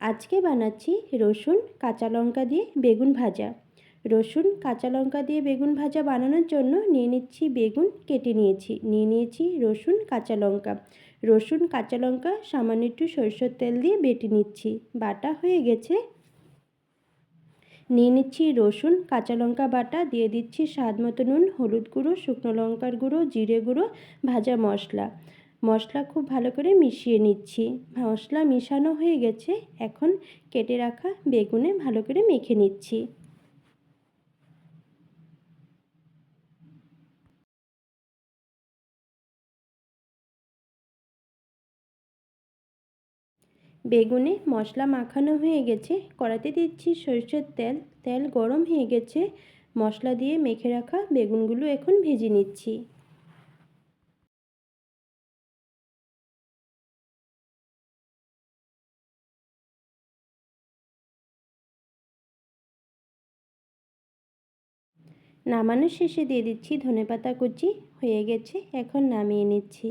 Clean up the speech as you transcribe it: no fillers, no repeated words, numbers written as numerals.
আজকে বানাচ্ছি রসুন কাঁচা লঙ্কা দিয়ে বেগুন ভাজা। রসুন কাঁচা লঙ্কা দিয়ে বেগুন ভাজা বানানোর জন্য নিয়ে নিচ্ছি বেগুন কেটে নিয়েছি রসুন কাঁচা লঙ্কা। রসুন কাঁচা লঙ্কা সামান্য একটু সরষের তেল দিয়ে বেটে নিচ্ছি। বাটা হয়ে গেছে। নিয়ে নিচ্ছি রসুন কাঁচা লঙ্কা বাটা, দিয়ে দিচ্ছি স্বাদ মতো নুন, হলুদ গুঁড়ো, শুকনো লঙ্কার গুঁড়ো, জিরে গুঁড়ো, ভাজা মশলা খুব ভালো করে মিশিয়ে নিচ্ছি। মশলা মিশানো হয়ে গেছে। এখন কেটে রাখা বেগুনে ভালো করে মেখে নিচ্ছি। বেগুনে মশলা মাখানো হয়ে গেছে। কড়াইতে দিচ্ছি সরষের তেল। তেল গরম হয়ে গেছে। মশলা দিয়ে মেখে রাখা বেগুনগুলো এখন ভেজে নিচ্ছি। নামানোর শেষে দিয়ে দিচ্ছি ধনেপাতা কুচি। হয়ে গেছে, এখন নামিয়ে নিচ্ছি।